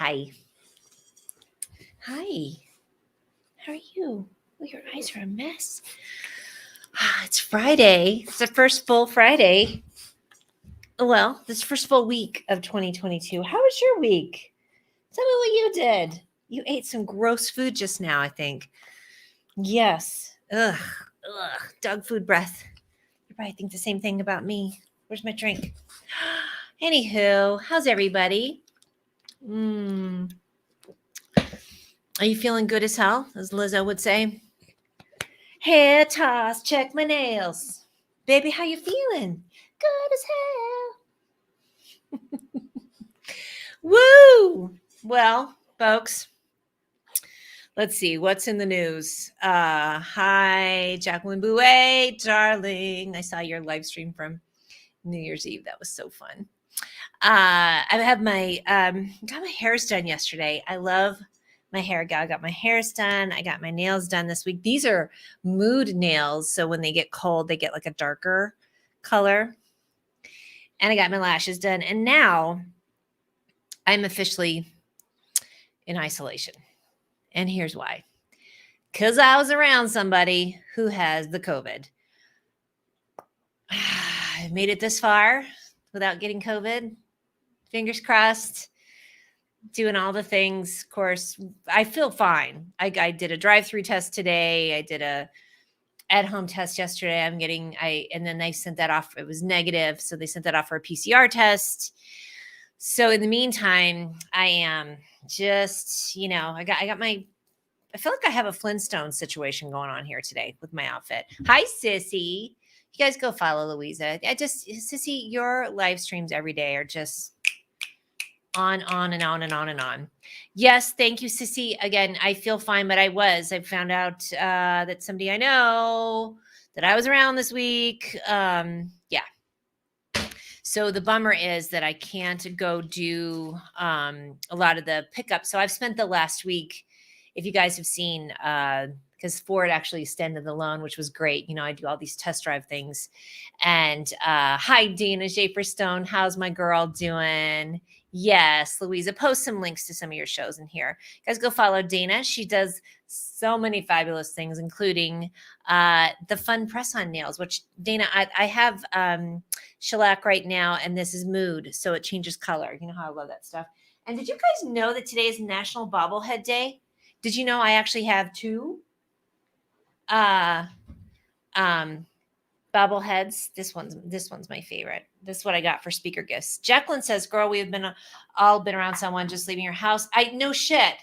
Hi. Hi. How are you? Oh, your eyes are a mess. It's Friday. It's the first full Friday. Well, this first full week of 2022. How was your week? Tell me what you did. You ate some gross food just now, I think. Yes. Ugh. Dog food breath. You probably think the same thing about me. Where's my drink? Anywho, how's everybody? Are you feeling good as hell, as Lizzo would say? Hair toss, check my nails. Baby, how you feeling? Good as hell. Woo! Well, folks, let's see what's in the news. Hi, Jacqueline Bouet, darling. I saw your live stream from New Year's Eve. That was so fun. I have my got my hairs done yesterday. I love my hair gal. I got my hairs done. I got my nails done this week. These are mood nails, so when they get cold, they get like a darker color. And I got my lashes done, and now I'm officially in isolation. And here's why. Because I was around somebody who has the COVID. I made it this far without getting COVID. Fingers crossed. Doing all the things. Of course, I feel fine. I did a drive-through test today. I did a at-home test yesterday. And then they sent that off. It was negative. So they sent that off for a PCR test. So in the meantime, I am just, I feel like I have a Flintstone situation going on here today with my outfit. Hi, Sissy. You guys go follow Louisa. Sissy, your live streams every day are just on and on and on and on. Yes, thank you, Sissy. Again, I feel fine, but I found out that somebody I know that I was around this week. Yeah. So the bummer is that I can't go do a lot of the pickups. So I've spent the last week, if you guys have seen, because Ford actually extended the loan, which was great. I do all these test drive things. And hi, Dana Japerstone. How's my girl doing? Yes, Louisa, post some links to some of your shows in here. Guys, go follow Dana. She does so many fabulous things, including the fun press-on nails, which, Dana, I have shellac right now, and this is mood, so it changes color. You know how I love that stuff. And did you guys know that today is National Bobblehead Day? Did you know I actually have two bobbleheads? This one's my favorite. This is what I got for speaker gifts. Jacqueline says, girl, we have all been around someone just leaving your house. No shit.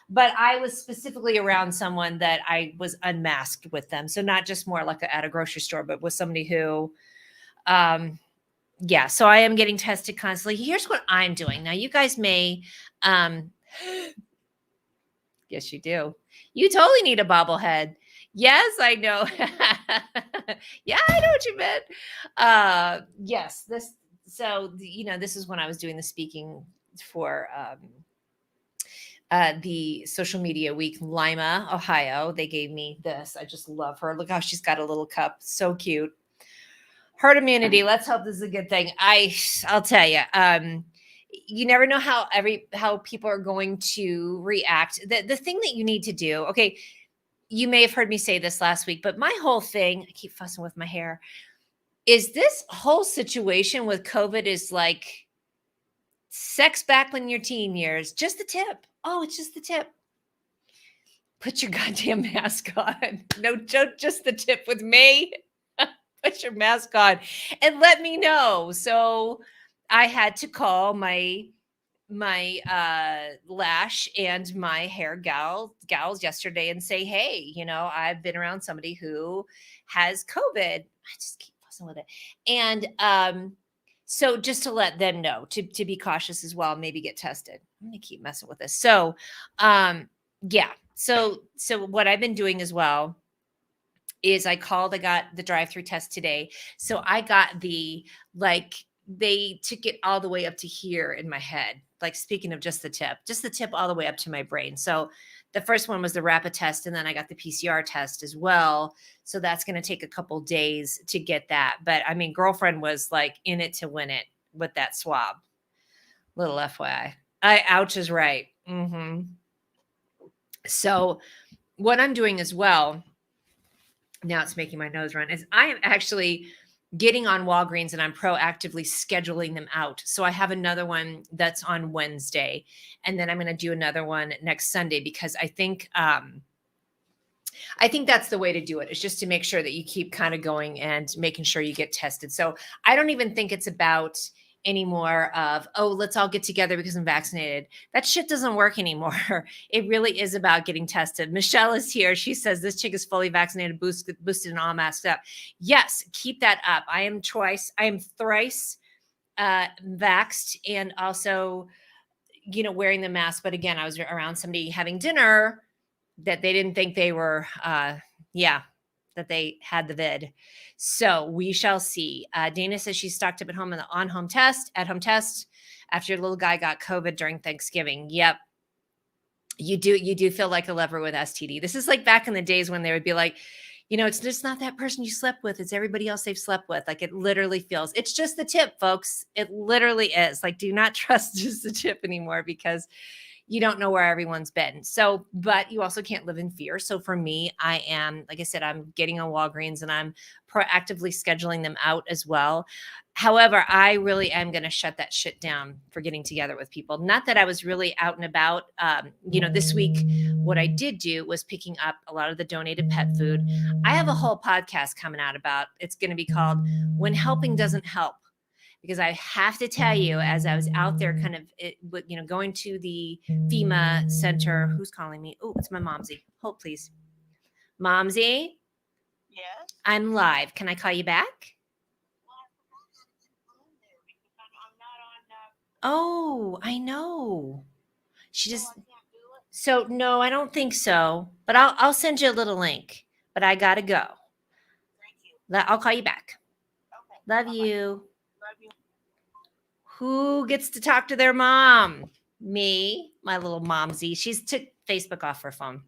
But I was specifically around someone that I was unmasked with them. So not just more like at a grocery store, but with somebody who, yeah. So I am getting tested constantly. Here's what I'm doing. Now you guys may, yes, you do. You totally need a bobblehead. Yes, I know. Yeah, I know what you meant. Yes, this is when I was doing the speaking for the social media week, Lima, Ohio. They gave me this. I just love her. Look how she's got a little cup. So cute. Herd immunity. Let's hope this is a good thing. I'll tell you. You never know how people are going to react. The thing that you need to do, okay, you may have heard me say this last week, but my whole thing, I keep fussing with my hair, is this whole situation with COVID is like sex back in your teen years. Just the tip. Oh, it's just the tip. Put your goddamn mask on. No joke, just the tip with me. Put your mask on and let me know. So I had to call my lash and my hair gals yesterday and say, hey, I've been around somebody who has COVID. I just keep fussing with it. And so just to let them know to be cautious as well, maybe get tested. I'm gonna keep messing with this. So yeah. So what I've been doing as well is I got the drive-through test today. So I got they took it all the way up to here in my head. Like, speaking of just the tip all the way up to my brain. So the first one was the rapid test, and then I got the PCR test as well. So that's going to take a couple days to get that. But I mean, girlfriend was like in it to win it with that swab. Little FYI. Ouch is right. So what I'm doing as well, now it's making my nose run, is I am actually getting on Walgreens and I'm proactively scheduling them out. So I have another one that's on Wednesday, and then I'm going to do another one next Sunday, because I think that's the way to do it. It's just to make sure that you keep kind of going and making sure you get tested. So I don't even think it's about anymore of, oh, let's all get together because I'm vaccinated. That shit doesn't work anymore. It really is about getting tested. Michelle is here. She says this chick is fully vaccinated, boosted and all masked up. Yes, keep that up. I am thrice vaxxed, and also, wearing the mask. But again, I was around somebody having dinner that they didn't think they were, that they had the vid. So we shall see. Dana says she's stocked up at home at home test after your little guy got COVID during Thanksgiving. Yep. You do feel like a leper with STD. This is like back in the days when they would be like, it's just not that person you slept with. It's everybody else they've slept with. Like, it literally feels, it's just the tip, folks. It literally is. Like, do not trust just the tip anymore, because you don't know where everyone's been. So, but you also can't live in fear. So for me, I am, like I said, I'm getting on Walgreens and I'm proactively scheduling them out as well. However, I really am going to shut that shit down for getting together with people. Not that I was really out and about. This week, what I did do was picking up a lot of the donated pet food. I have a whole podcast coming out about, it's going to be called When Helping Doesn't Help. Because I have to tell you, as I was out there kind of, going to the FEMA center, who's calling me? Oh, it's my momsy. Hold, please. Momsy? Yes. I'm live. Can I call you back? Oh, I know. She just, so no, I don't think so. But I'll send you a little link. But I gotta go. Thank you. I'll call you back. Okay. Love Bye-bye. you. Love you. Who gets to talk to their mom? Me, my little momsy. She's took Facebook off her phone.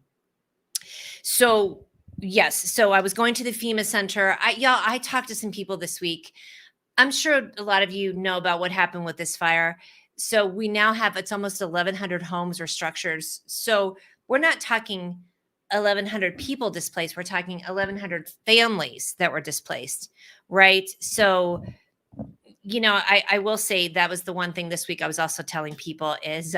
So yes, so I was going to the FEMA center. I talked to some people this week. I'm sure a lot of you know about what happened with this fire. So we now have, it's almost 1,100 homes or structures. So we're not talking 1,100 people displaced. We're talking 1,100 families that were displaced, right? So, I will say that was the one thing this week I was also telling people did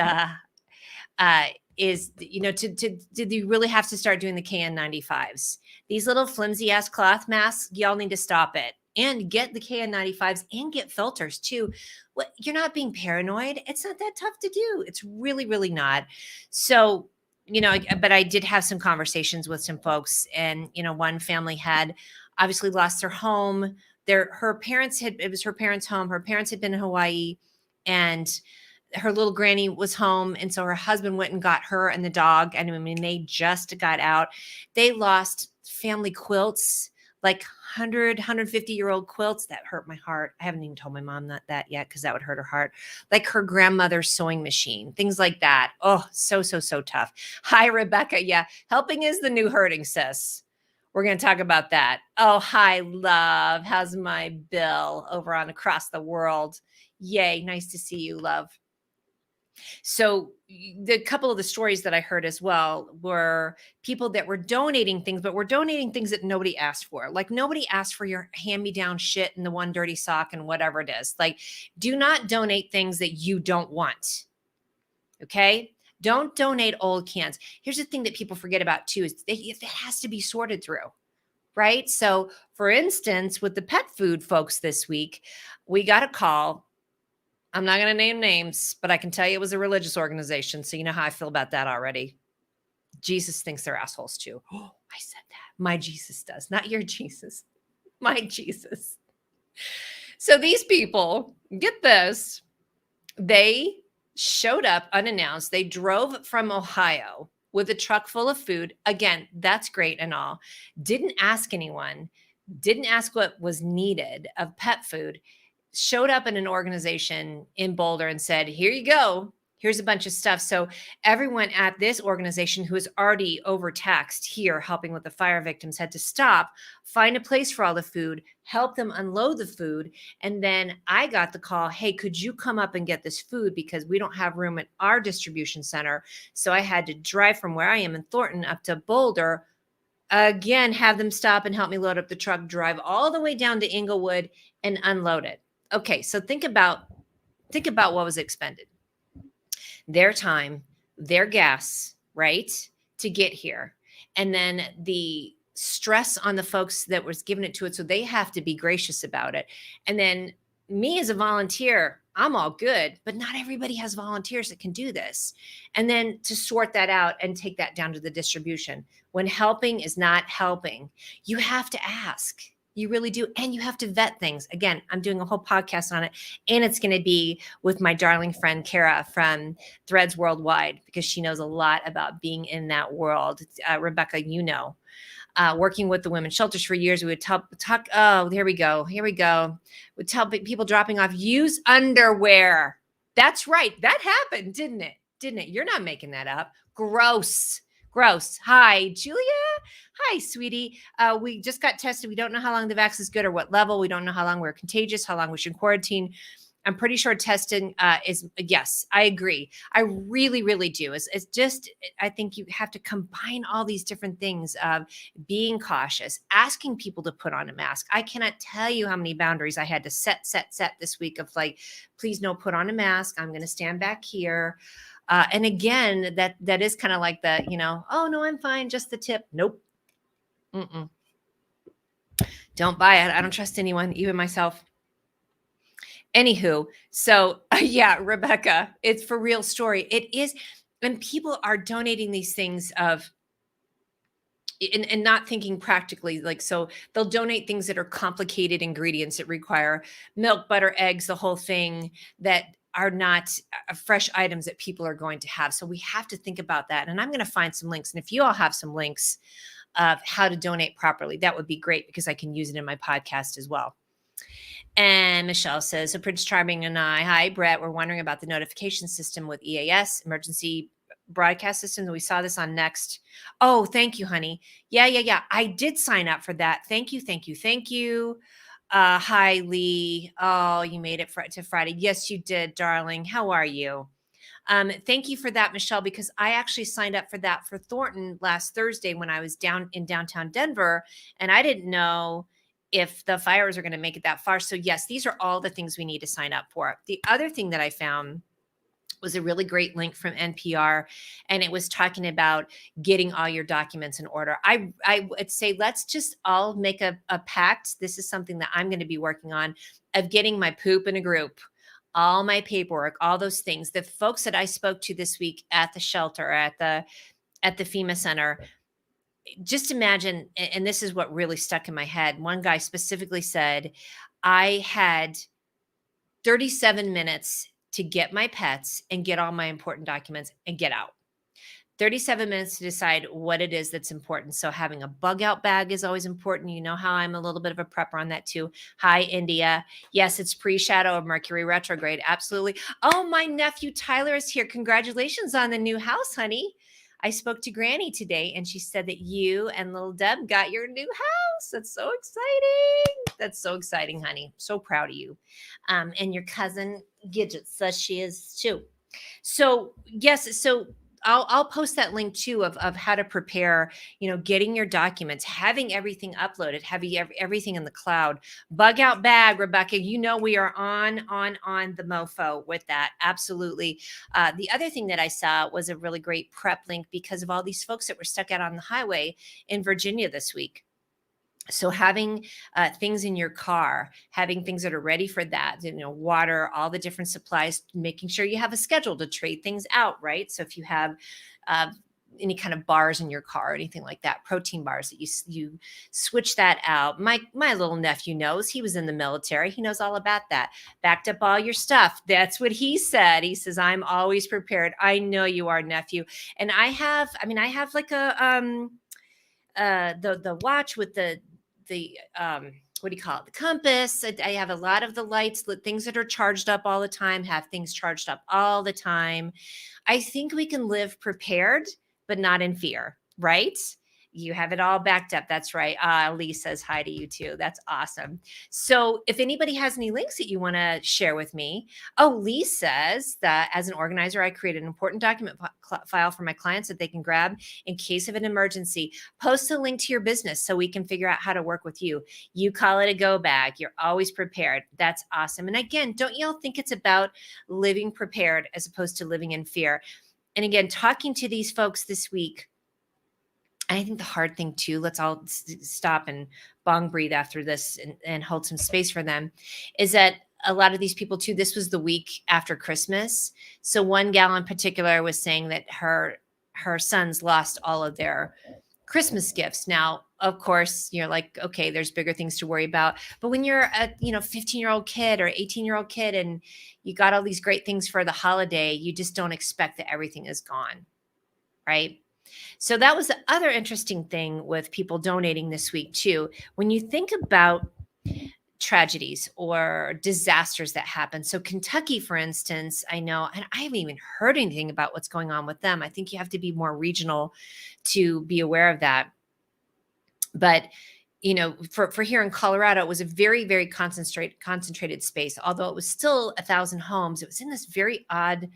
you really have to start doing the KN95s? These little flimsy ass cloth masks, y'all need to stop it and get the KN95s and get filters too. What, you're not being paranoid. It's not that tough to do. It's really, really not. So, but I did have some conversations with some folks, and, one family had obviously lost their home. It was her parents' home. Her parents had been in Hawaii, and her little granny was home. And so her husband went and got her and the dog. And I mean, they just got out. They lost family quilts, like 150-year-old quilts. That hurt my heart. I haven't even told my mom that yet, because that would hurt her heart. Like her grandmother's sewing machine, things like that. Oh, so tough. Hi, Rebecca. Yeah. Helping is the new hurting, sis. We're going to talk about that. Oh, hi, love. How's my Bill over on Across the World? Yay. Nice to see you, love. So the couple of the stories that I heard as well were people that were donating things, but were donating things that nobody asked for. Like, nobody asked for your hand-me-down shit and the one dirty sock and whatever it is. Like, do not donate things that you don't want. Okay? Don't donate old cans. Here's the thing that people forget about too, is it has to be sorted through. Right? So for instance, with the pet food folks this week, we got a call. I'm not going to name names, but I can tell you it was a religious organization. So you know how I feel about that already. Jesus thinks they're assholes too. Oh, I said that. My Jesus does. Not your Jesus. My Jesus. So these people, get this, they showed up unannounced. They drove from Ohio with a truck full of food. Again, that's great and all. Didn't ask anyone, didn't ask what was needed of pet food. Showed up in an organization in Boulder and said, here you go. Here's a bunch of stuff. So everyone at this organization who is already overtaxed here helping with the fire victims had to stop, find a place for all the food, help them unload the food. And then I got the call, hey, could you come up and get this food because we don't have room at our distribution center. So I had to drive from where I am in Thornton up to Boulder, again, have them stop and help me load up the truck, drive all the way down to Inglewood and unload it. Okay, so think about what was expended. Their time, their gas, right, to get here. And then the stress on the folks that was giving it to it. So they have to be gracious about it. And then me as a volunteer, I'm all good, but not everybody has volunteers that can do this. And then to sort that out and take that down to the distribution. When helping is not helping, you have to ask. You really do. And you have to vet things. Again, I'm doing a whole podcast on it. And it's going to be with my darling friend, Kara from Threads Worldwide, because she knows a lot about being in that world. Rebecca, working with the women's shelters for years, we would talk. Oh, here we go. Would tell people dropping off, use underwear. That's right. That happened, didn't it? You're not making that up. Gross. Hi, Julia. Hi, sweetie. We just got tested. We don't know how long the vax is good or what level. We don't know how long we're contagious, how long we should quarantine. I'm pretty sure testing is, yes, I agree. I really, really do. It's just, I think you have to combine all these different things of being cautious, asking people to put on a mask. I cannot tell you how many boundaries I had to set this week of like, please no, put on a mask. I'm going to stand back here. And again, that is kind of like the, oh no, I'm fine. Just the tip. Nope. Don't buy it. I don't trust anyone, even myself. Anywho, so yeah, Rebecca, it's for real story. It is. And people are donating these things of, and not thinking practically, like, so they'll donate things that are complicated ingredients that require milk, butter, eggs, the whole thing, that are not fresh items that people are going to have. So we have to think about that. And I'm going to find some links. And if you all have some links of how to donate properly, that would be great because I can use it in my podcast as well. And Michelle says, so Prince Charming and I, hi, Brett, we're wondering about the notification system with EAS, emergency broadcast system. We saw this on Next. Oh, thank you, honey. Yeah. I did sign up for that. Thank you. Hi, Lee. Oh, you made it to Friday. Yes, you did, darling. How are you? Thank you for that, Michelle, because I actually signed up for that for Thornton last Thursday when I was down in downtown Denver, and I didn't know if the fires are going to make it that far. So yes, these are all the things we need to sign up for. The other thing that I found was a really great link from NPR, and it was talking about getting all your documents in order. I would say let's just all make a pact. This is something that I'm going to be working on, of getting my poop in a group, all my paperwork, all those things. The folks that I spoke to this week at the shelter, at the FEMA center, just imagine, and this is what really stuck in my head. One guy specifically said, I had 37 minutes to get my pets and get all my important documents and get out. 37 minutes to decide what it is that's important. So having a bug out bag is always important. You know how I'm a little bit of a prepper on that too. Hi, India. Yes, it's pre-shadow of Mercury retrograde. Absolutely. Oh, my nephew Tyler is here. Congratulations on the new house, honey. I spoke to Granny today and she said that you and little Deb got your new house. That's so exciting. That's so exciting, honey. So proud of you. And your cousin Gidget says she is too. So yes, so I'll post that link too of how to prepare, getting your documents, having everything uploaded, having everything in the cloud. Bug out bag, Rebecca, we are on the mofo with that. Absolutely. The other thing that I saw was a really great prep link because of all these folks that were stuck out on the highway in Virginia this week. So having things in your car, having things that are ready for that, water, all the different supplies, making sure you have a schedule to trade things out, right? So if you have any kind of bars in your car or anything like that, protein bars, that you switch that out. My little nephew knows. He was in the military. He knows all about that. Backed up all your stuff. That's what he said. He says, I'm always prepared. I know you are, nephew. And I have like a the watch with the what do you call it? The compass. I have a lot of the lights, the things that are charged up all the time, have things charged up all the time. I think we can live prepared, but not in fear, right? You have it all backed up. That's right. Lee says hi to you too. That's awesome. So if anybody has any links that you want to share with me. Oh, Lee says that as an organizer, I create an important document file for my clients that they can grab in case of an emergency. Post a link to your business so we can figure out how to work with you. You call it a go bag. You're always prepared. That's awesome. And again, don't y'all think it's about living prepared as opposed to living in fear? And again, talking to these folks this week, I think the hard thing too, let's all stop and bong breathe after this and hold some space for them, is that a lot of these people too, this was the week after Christmas. So one gal in particular was saying that her sons lost all of their Christmas gifts. Now, of course, you're like, okay, there's bigger things to worry about. But when you're a 15-year-old kid or 18-year-old kid and you got all these great things for the holiday, you just don't expect that everything is gone, right? So that was the other interesting thing with people donating this week too. When you think about tragedies or disasters that happen. So Kentucky, for instance, I know, and I haven't even heard anything about what's going on with them. I think you have to be more regional to be aware of that. But for here in Colorado, it was a very, very concentrated space. Although it was still 1,000 homes, it was in this very odd,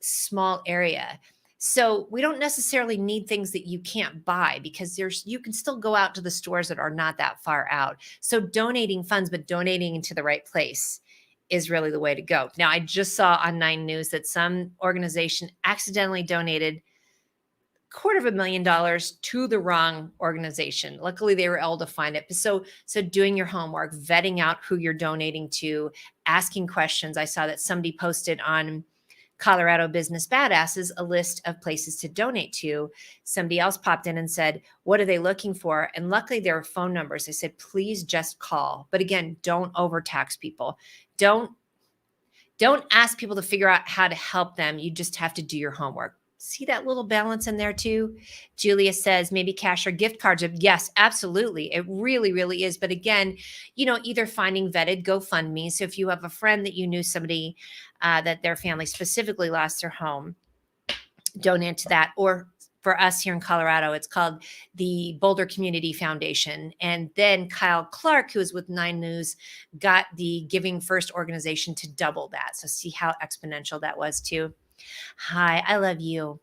small area. So we don't necessarily need things that you can't buy because you can still go out to the stores that are not that far out. So donating funds, but donating into the right place is really the way to go. Now, I just saw on 9 News that some organization accidentally donated $250,000 to the wrong organization. Luckily, they were able to find it. So doing your homework, vetting out who you're donating to, asking questions. I saw that somebody posted on Colorado Business Badasses a list of places to donate to. Somebody else popped in and said, what are they looking for? And luckily there were phone numbers. They said, please just call. But again, don't overtax people. Don't ask people to figure out how to help them. You just have to do your homework. See that little balance in there too? Julia says maybe cash or gift cards. Yes, absolutely. It really, really is. But again, either finding vetted GoFundMe. So if you have a friend that you knew somebody that their family specifically lost their home, donate to that. Or for us here in Colorado, it's called the Boulder Community Foundation. And then Kyle Clark, who is with 9 News, got the Giving First organization to double that. So see how exponential that was too. Hi, I love you.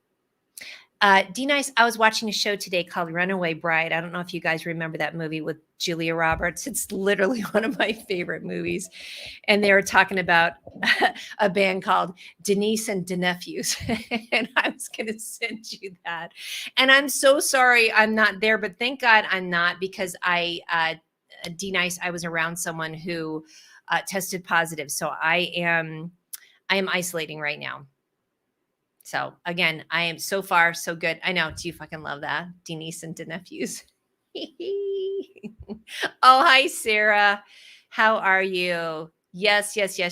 D-Nice, I was watching a show today called Runaway Bride. I don't know if you guys remember that movie with Julia Roberts. It's literally one of my favorite movies. And they were talking about a band called Denise and the Nephews. And I was going to send you that. And I'm so sorry I'm not there, but thank God I'm not, because D-Nice, I was around someone who tested positive. So I am isolating right now. So again, I am so far so good. I know. Do you fucking love that? Denise and the Nephews. Oh, hi, Sarah. How are you? Yes. Yes, your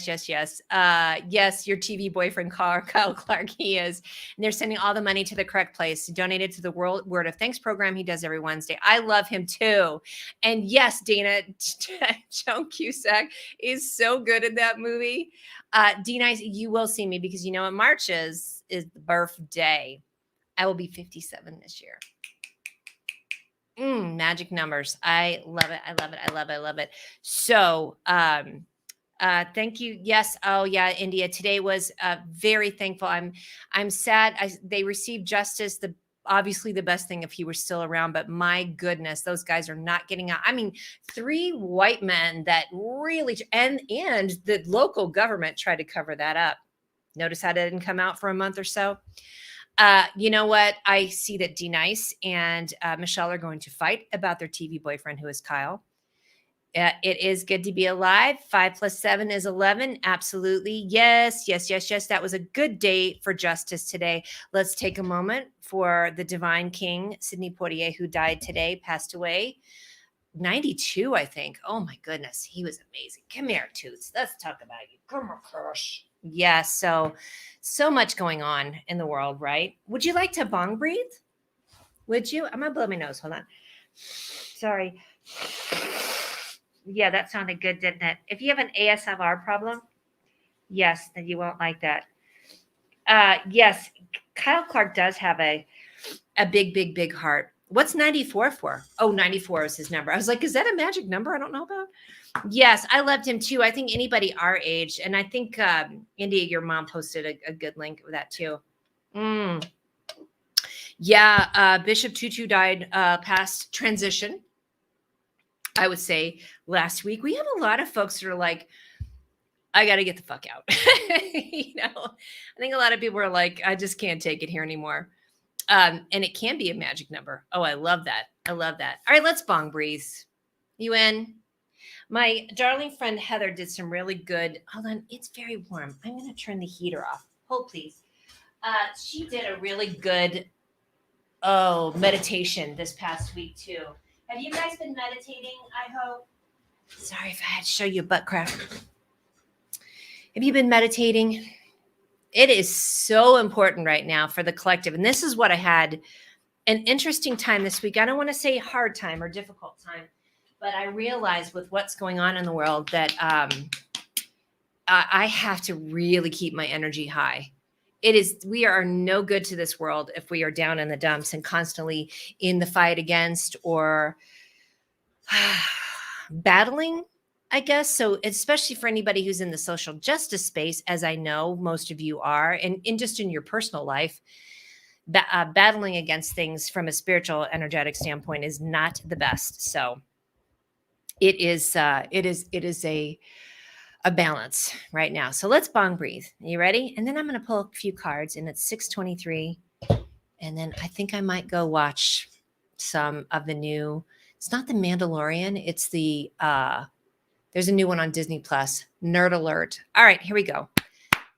TV boyfriend, Kyle Clark, he is. And they're sending all the money to the correct place. Donated to the World Word of Thanks program he does every Wednesday. I love him too. And yes, Dana, Joan Cusack is so good in that movie. D-Nice, you will see me because what March is the birthday. I will be 57 this year. Magic numbers. I love it. I love it. So, thank you. Yes. Oh yeah. India. Today was very thankful. I'm sad. They received justice. Obviously the best thing if he were still around, but my goodness, those guys are not getting out. I mean, 3 white men that really, and the local government tried to cover that up. Notice how that didn't come out for a month or so. You know what? I see that D-Nice and Michelle are going to fight about their TV boyfriend, who is Kyle. It is good to be alive. 5 + 7 is 11. Absolutely. Yes. That was a good day for justice today. Let's take a moment for the divine king, Sidney Poitier, who died today, passed away. 92, I think. Oh my goodness. He was amazing. Come here, Toots. Let's talk about you. Come on, crush. Yeah. So much going on in the world, right? Would you like to bong breathe? Would you? I'm going to blow my nose. Hold on. Sorry. Yeah, that sounded good, didn't it? If you have an ASMR problem, yes, then you won't like that. Yes, Kyle Clark does have a big, big, big heart. What's 94 for? Oh, 94 is his number. I was like, is that a magic number I don't know about? Yes, I loved him too. I think anybody our age, and I think India, your mom posted a good link of that too. Yeah, Bishop Tutu died past transition, I would say, last week. We have a lot of folks that are like, I got to get the fuck out. I think a lot of people are like, I just can't take it here anymore. And it can be a magic number. Oh, I love that. I love that. All right, let's bong breathe. You in? My darling friend Heather did some really good. Hold on, it's very warm. I'm going to turn the heater off. Hold, please. She did a really good meditation this past week too. Have you guys been meditating? I hope. Sorry if I had to show you a butt crack. Have you been meditating? It is so important right now for the collective. And this is what I had an interesting time this week. I don't want to say hard time or difficult time, but I realized with what's going on in the world that I have to really keep my energy high. We are no good to this world if we are down in the dumps and constantly in the fight against or battling, I guess. So especially for anybody who's in the social justice space, as I know most of you are, and just in your personal life, battling against things from a spiritual, energetic standpoint is not the best. So it is a balance right now. So let's bong breathe. Are you ready? And then I'm going to pull a few cards, and it's 6:23. And then I think I might go watch some of the new. It's not the Mandalorian. It's the there's a new one on Disney Plus. Nerd alert. All right, here we go.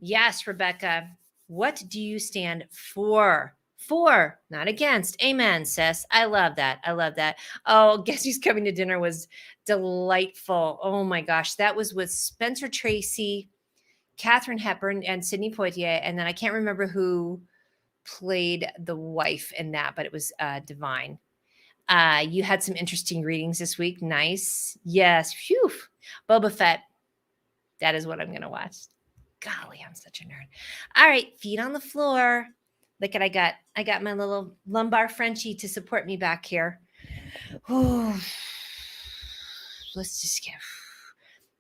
Yes, Rebecca. What do you stand for? For, not against. Amen, sis. I love that. I love that. Oh, Guess Who's Coming to Dinner was delightful. Oh my gosh. That was with Spencer Tracy, Katharine Hepburn, and Sidney Poitier. And then I can't remember who played the wife in that, but it was divine. You had some interesting readings this week. Nice. Yes. Phew. Boba Fett. That is what I'm going to watch. Golly, I'm such a nerd. All right, feet on the floor. Look at I got my little lumbar Frenchie to support me back here. Let's just get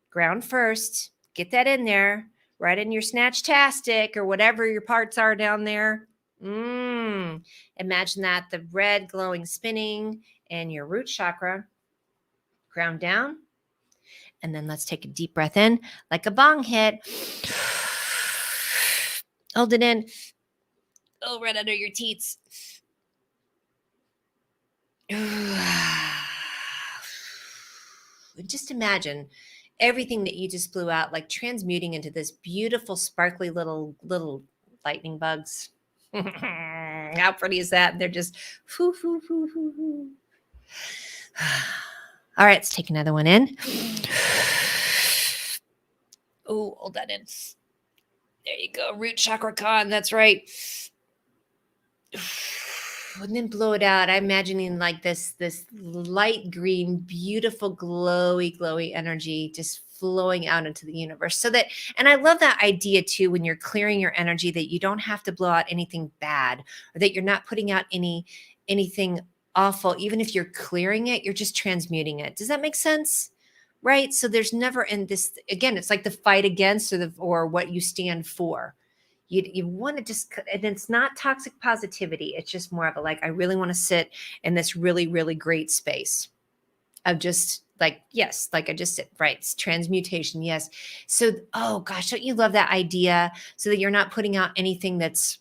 ground first. Get that in there. Right in your snatch-tastic or whatever your parts are down there. Imagine that, the red glowing spinning and your root chakra. Ground down. And then let's take a deep breath in like a bong hit. Hold it in. Oh, right under your teats. Just imagine everything that you just blew out, like transmuting into this beautiful, sparkly little lightning bugs. How pretty is that? They're just foo, foo, foo, foo, foo. All right, let's take another one in. Oh, hold that in. There you go. Root chakra con. That's right. And then blow it out. I'm imagining like this light green, beautiful, glowy energy just flowing out into the universe. So that, and I love that idea too, when you're clearing your energy, that you don't have to blow out anything bad, or that you're not putting out anything awful. Even if you're clearing it, you're just transmuting it. Does that make sense? Right? So there's never in this, again, it's like the fight against or what you stand for. You want to just, and it's not toxic positivity. It's just more of a like, I really want to sit in this really, really great space of just like, yes, like I just said, right. It's transmutation. Yes. So, oh gosh, don't you love that idea? So that you're not putting out anything that's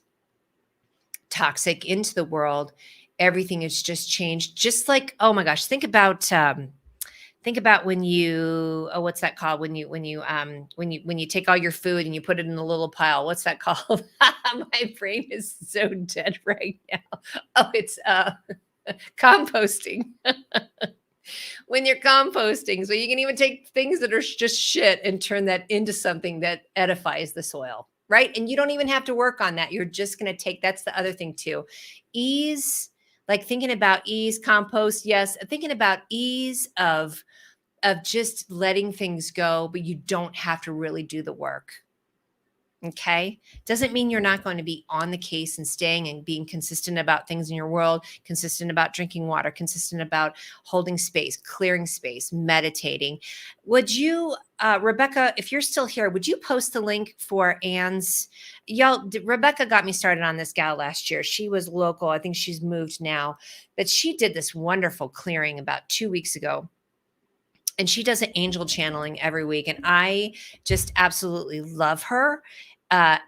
toxic into the world. Everything is just changed. Just like, oh my gosh, think about when you, what's that called? When you take all your food and you put it in a little pile, what's that called? My brain is so dead right now. Oh, it's composting. When you're composting, so you can even take things that are just shit and turn that into something that edifies the soil, right? And you don't even have to work on that. You're just going to take, that's the other thing too. Ease, like thinking about ease, compost. Yes. Thinking about ease of of just letting things go, but you don't have to really do the work. Okay. Doesn't mean you're not going to be on the case and staying and being consistent about things in your world, consistent about drinking water, consistent about holding space, clearing space, meditating. Would you, Rebecca, if you're still here, would you post the link for Anne's? Rebecca got me started on this gal last year. She was local. I think she's moved now, but she did this wonderful clearing about 2 weeks ago. And she does an angel channeling every week. And I just absolutely love her.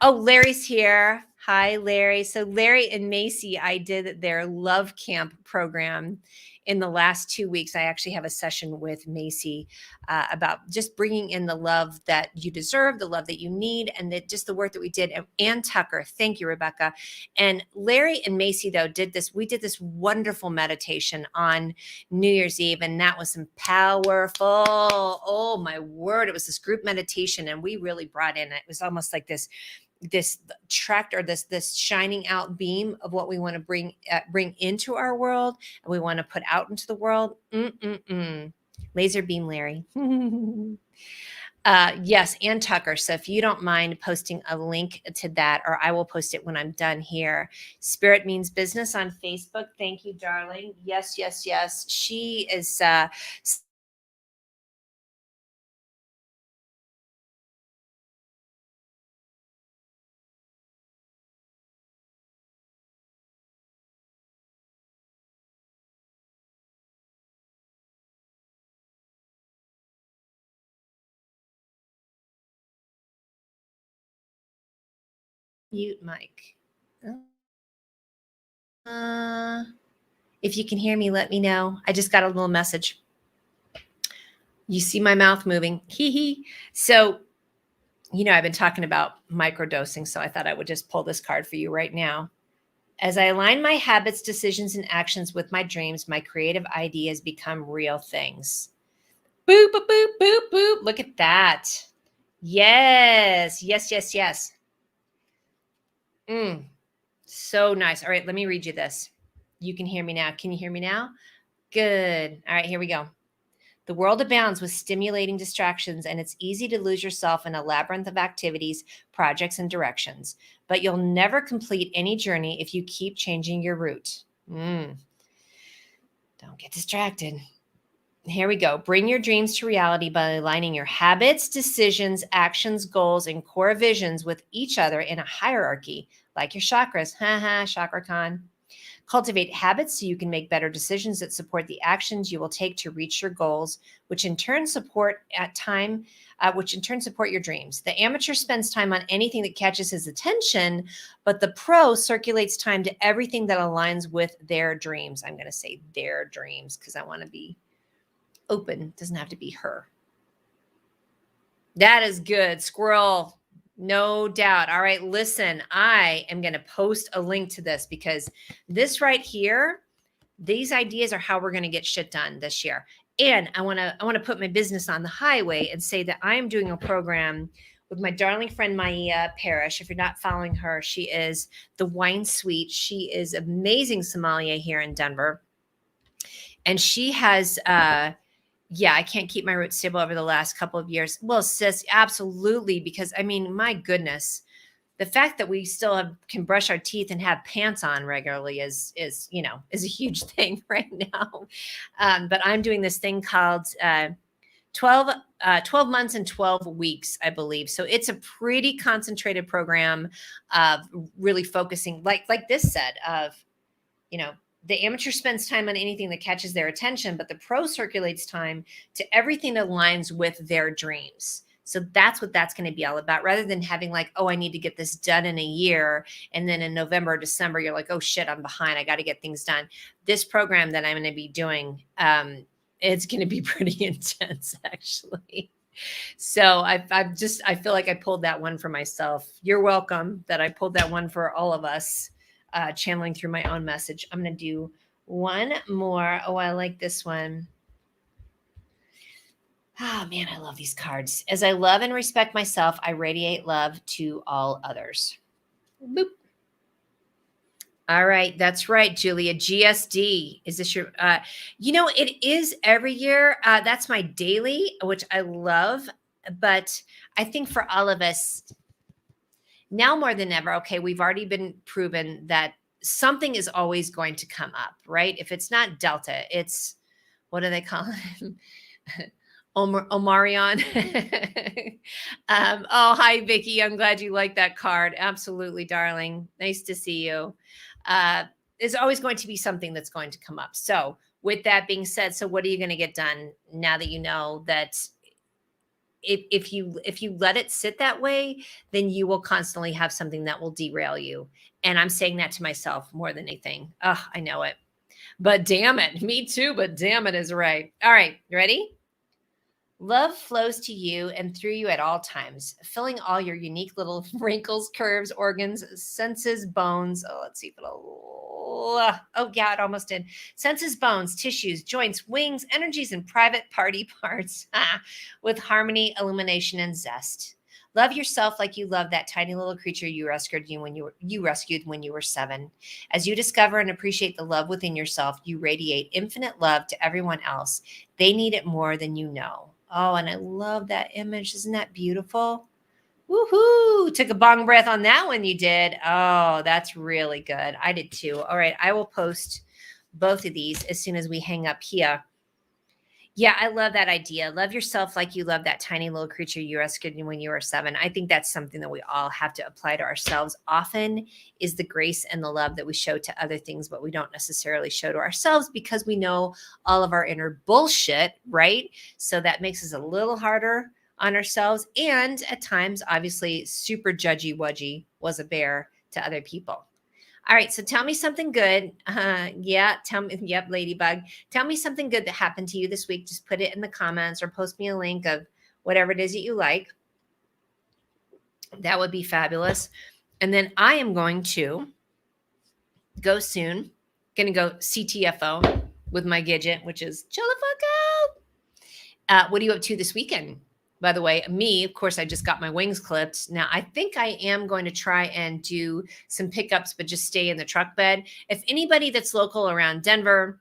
Larry's here. Hi, Larry. So Larry and Macy, I did their love camp program in the last 2 weeks. I actually have a session with Macy about just bringing in the love that you deserve, the love that you need, and just the work that we did. And Ann Tucker, thank you, Rebecca. And Larry and Macy, though, we did this wonderful meditation on New Year's Eve, and that was some powerful, oh my word, it was this group meditation, and we really brought in, it was almost like this tract, or this shining out beam of what we want to bring into our world, and we want to put out into the world. Laser beam Larry. Yes, Ann Tucker. So if you don't mind posting a link to that, or I will post it when I'm done here. Spirit Means Business on Facebook. Thank you, darling. Yes, yes, yes. She is mute mic. If you can hear me, let me know. I just got a little message. You see my mouth moving. Hee hee. So, I've been talking about microdosing, so I thought I would just pull this card for you right now. As I align my habits, decisions, and actions with my dreams, my creative ideas become real things. Boop, boop, boop, boop, boop. Look at that. Yes, yes, yes, yes. So nice. All right, let me read you this. You can hear me now. Can you hear me now? Good. All right, here we go. The world abounds with stimulating distractions, and it's easy to lose yourself in a labyrinth of activities, projects, and directions. But you'll never complete any journey if you keep changing your route. Don't get distracted. Here we go. Bring your dreams to reality by aligning your habits, decisions, actions, goals, and core visions with each other in a hierarchy, like your chakras. Haha, chakra con. Cultivate habits so you can make better decisions that support the actions you will take to reach your goals, which in turn support your dreams. The amateur spends time on anything that catches his attention, but the pro circulates time to everything that aligns with their dreams. I'm going to say their dreams because I want to be open. It doesn't have to be her. That is good. Squirrel. No doubt. All right, listen, I am going to post a link to this because this right here, these ideas are how we're going to get shit done this year. And I want to put my business on the highway and say that I am doing a program with my darling friend Maya Parrish. If you're not following her, she is the Wine Suite. She is amazing sommelier here in Denver. And she has I can't keep my roots stable over the last couple of years. Well, sis, absolutely. Because my goodness, the fact that we still can brush our teeth and have pants on regularly is a huge thing right now. But I'm doing this thing called 12 months and 12 weeks, I believe. So it's a pretty concentrated program of really focusing, like this said, of, the amateur spends time on anything that catches their attention, but the pro circulates time to everything that aligns with their dreams. So that's what that's going to be all about, rather than having like, oh, I need to get this done in a year. And then in November or December, you're like, oh shit, I'm behind. I got to get things done. This program that I'm going to be doing, it's going to be pretty intense actually. So I feel like I pulled that one for myself. You're welcome that I pulled that one for all of us. Channeling through my own message. I'm going to do one more. Oh, I like this one. Oh, man, I love these cards. As I love and respect myself, I radiate love to all others. Boop. All right, that's right, Julia. GSD. Is this your it is every year. That's my daily, which I love, but I think for all of us now more than ever, okay, we've already been proven that something is always going to come up, right? If it's not Delta, it's what do they call it? Omarion. Oh, hi, Vicky. I'm glad you like that card. Absolutely, darling. Nice to see you. Uh, there's always going to be something that's going to come up. So, with that being said, so what are you going to get done now that you know that if you let it sit that way, then you will constantly have something that will derail you. And I'm saying that to myself more than anything. Oh, I know it. But damn it, me too. But damn it is right. All right, you ready? Love flows to you and through you at all times, filling all your unique little wrinkles, curves, organs, senses, bones. Oh, let's see if it'll. Oh, yeah, it almost did. Senses, bones, tissues, joints, wings, energies, and private party parts with harmony, illumination, and zest. Love yourself like you love that tiny little creature you rescued when you were 7. As you discover and appreciate the love within yourself, you radiate infinite love to everyone else. They need it more than you know. Oh, and I love that image. Isn't that beautiful? Woohoo! Took a bong breath on that one, you did. Oh, that's really good. I did too. All right, I will post both of these as soon as we hang up here. Yeah, I love that idea. Love yourself like you love that tiny little creature you rescued when you were 7. I think that's something that we all have to apply to ourselves. Often is the grace and the love that we show to other things, but we don't necessarily show to ourselves because we know all of our inner bullshit, right? So that makes us a little harder on ourselves. And at times, obviously, super judgy wudgy was a bear to other people. All right, so tell me something good. Yeah, tell me. Yep, Ladybug. Tell me something good that happened to you this week. Just put it in the comments or post me a link of whatever it is that you like. That would be fabulous. And then I am going to go soon. Going to go CTFO with my Gidget, which is chill the fuck out. What are you up to this weekend? By the way, me, of course, I just got my wings clipped. Now, I think I am going to try and do some pickups, but just stay in the truck bed. If anybody that's local around Denver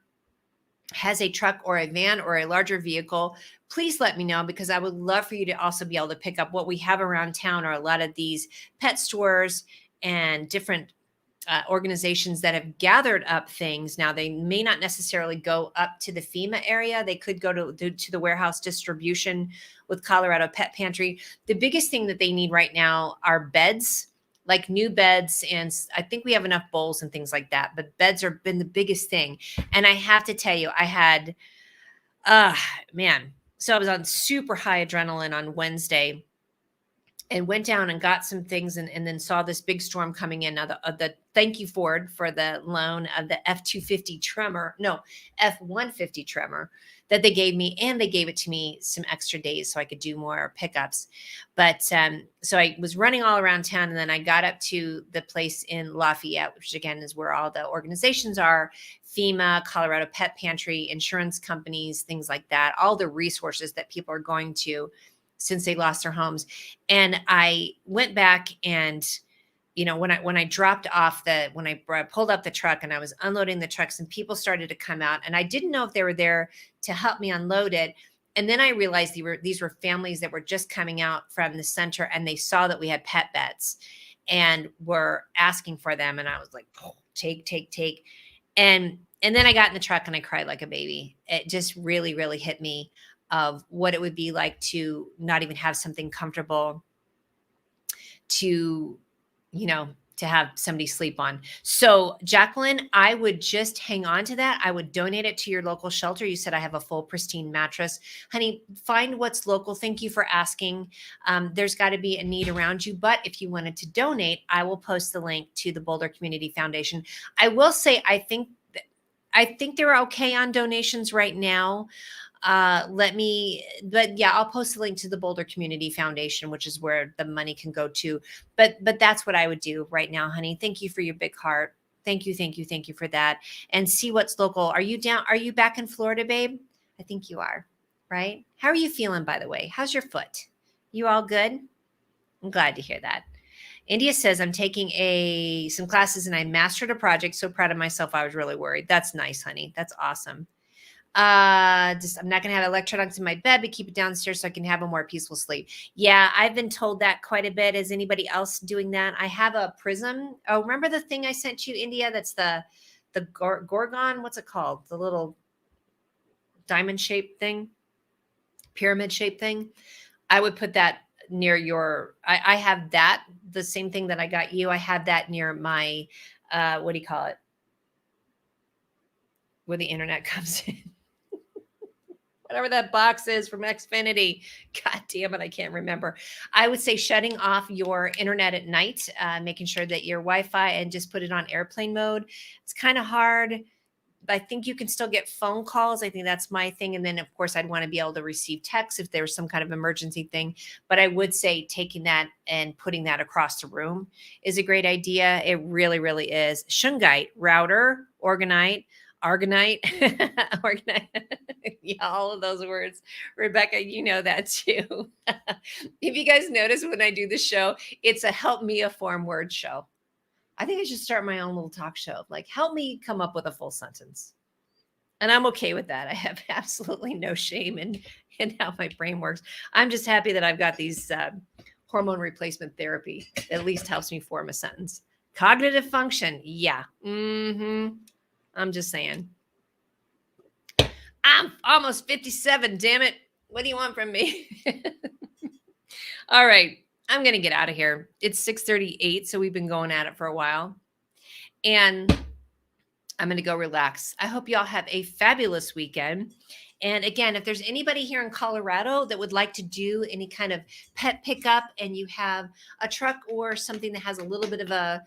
has a truck or a van or a larger vehicle, please let me know because I would love for you to also be able to pick up what we have around town are a lot of these pet stores and different organizations that have gathered up things. Now, they may not necessarily go up to the FEMA area. They could go to the warehouse distribution with Colorado Pet Pantry. The biggest thing that they need right now are beds, like new beds. And I think we have enough bowls and things like that. But beds have been the biggest thing. And I have to tell you, I had, man. So I was on super high adrenaline on Wednesday and went down and got some things and then saw this big storm coming in. Now, the thank you, Ford, for the loan of the F-250 Tremor, no, F-150 Tremor that they gave me. And they gave it to me some extra days so I could do more pickups. But so I was running all around town and then I got up to the place in Lafayette, which again is where all the organizations are, FEMA, Colorado Pet Pantry, insurance companies, things like that, all the resources that people are going to since they lost their homes. And I went back and, when I dropped off when I pulled up the truck and I was unloading the trucks and people started to come out and I didn't know if they were there to help me unload it. And then I realized these were families that were just coming out from the center and they saw that we had pet beds and were asking for them. And I was like, oh, take. And then I got in the truck and I cried like a baby. It just really, really hit me of what it would be like to not even have something comfortable to have somebody sleep on. So Jacqueline, I would just hang on to that. I would donate it to your local shelter. You said I have a full pristine mattress. Honey, find what's local. Thank you for asking. There's got to be a need around you. But if you wanted to donate, I will post the link to the Boulder Community Foundation. I will say, I think they're okay on donations right now. But yeah, I'll post a link to the Boulder Community Foundation, which is where the money can go to. But that's what I would do right now, honey. Thank you for your big heart. Thank you for that. And see what's local. Are you back in Florida, babe? I think you are, right? How are you feeling, by the way? How's your foot? You all good? I'm glad to hear that. India says, I'm taking some classes and I mastered a project. So proud of myself. I was really worried. That's nice, honey. That's awesome. I'm not going to have electronics in my bed, but keep it downstairs so I can have a more peaceful sleep. Yeah, I've been told that quite a bit. Is anybody else doing that? I have a prism. Oh, remember the thing I sent you, India? That's the Gorgon. What's it called? The little diamond shaped thing, pyramid shaped thing. I would put that near your, I have that, the same thing that I got you. I have that near my, what do you call it? Where the internet comes in. Whatever that box is from Xfinity. God damn it, I can't remember. I would say shutting off your internet at night, making sure that your Wi-Fi and just put it on airplane mode. It's kind of hard. I think you can still get phone calls. I think that's my thing. And then, of course, I'd want to be able to receive texts if there's some kind of emergency thing. But I would say taking that and putting that across the room is a great idea. It really, really is. Shungite, router, Organite, Argonite, Organite. Yeah, all of those words. Rebecca, you know that too. If you guys notice when I do the show, it's a help me a form word show. I think I should start my own little talk show. Like, help me come up with a full sentence. And I'm okay with that. I have absolutely no shame in how my brain works. I'm just happy that I've got these hormone replacement therapy. At least helps me form a sentence. Cognitive function. Yeah. I'm just saying. I'm almost 57, damn it. What do you want from me? All right. I'm going to get out of here. It's 6:38, so we've been going at it for a while. And I'm going to go relax. I hope y'all have a fabulous weekend. And again, if there's anybody here in Colorado that would like to do any kind of pet pickup and you have a truck or something that has a little bit of a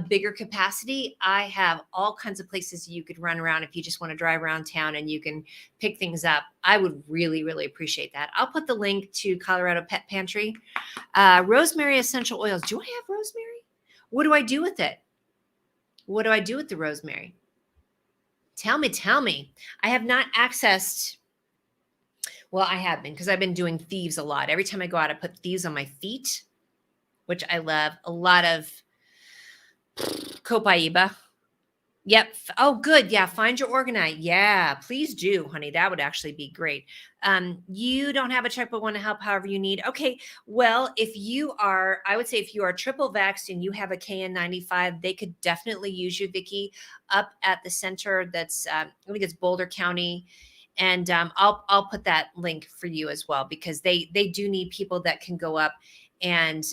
bigger capacity, I have all kinds of places you could run around if you just want to drive around town and you can pick things up. I would really, really appreciate that. I'll put the link to Colorado Pet Pantry. Rosemary essential oils. Do I have rosemary? What do I do with it? What do I do with the rosemary? Tell me. I have not accessed. Well, I have been because I've been doing thieves a lot. Every time I go out, I put thieves on my feet, which I love. A lot of Copaiba. Yep. Oh, good. Yeah. Find your organite. Yeah, please do, honey. That would actually be great. You don't have a check, but want to help however you need. Okay. Well, I would say if you are triple vaxxed and you have a KN95, they could definitely use you, Vicki, up at the center. That's, I think it's Boulder County. And I'll put that link for you as well, because they do need people that can go up and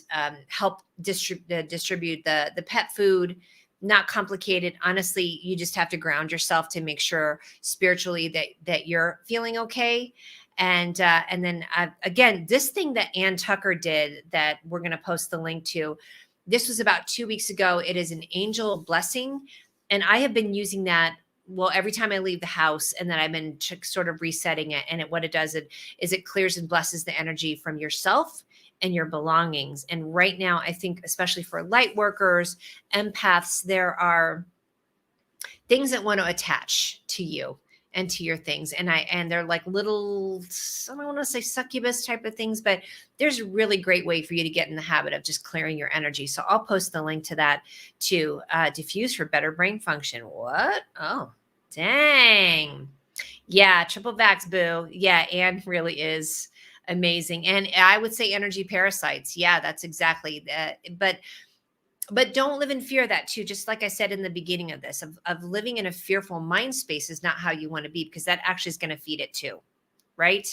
help distribute the pet food. Not complicated. Honestly, you just have to ground yourself to make sure spiritually that you're feeling okay. And then again, this thing that Ann Tucker did that we're going to post the link to, this was about 2 weeks ago. It is an angel blessing. And I have been using that. Well, every time I leave the house, and then I've been sort of resetting it. And what it does is it clears and blesses the energy from yourself and your belongings. And right now, I think, especially for light workers, empaths, there are things that want to attach to you and to your things. And they're like little, I don't want to say succubus type of things, but there's a really great way for you to get in the habit of just clearing your energy. So I'll post the link to that to diffuse for better brain function. What? Oh, dang. Yeah. Triple vax, boo. Yeah. Anne really is amazing. And I would say energy parasites. Yeah, that's exactly that. But don't live in fear of that too. Just like I said in the beginning of this, of living in a fearful mind space is not how you want to be, because that actually is going to feed it too. Right.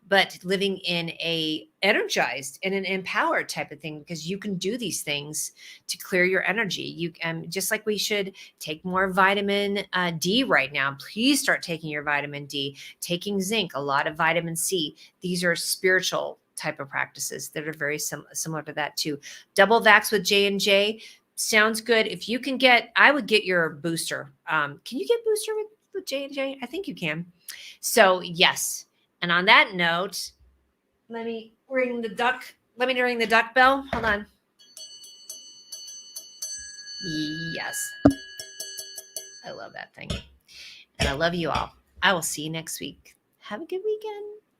But living in a energized and an empowered type of thing, because you can do these things to clear your energy. You can, just like we should take more vitamin D right now. Please start taking your vitamin D, taking zinc, a lot of vitamin C. These are spiritual type of practices that are very similar to that too. Double vax with J&J sounds good. If you can I would get your booster. Can you get booster with J&J? I think you can. So yes. And on that note, let me ring the duck bell. Hold on. Yes. I love that thing. And I love you all. I will see you next week. Have a good weekend.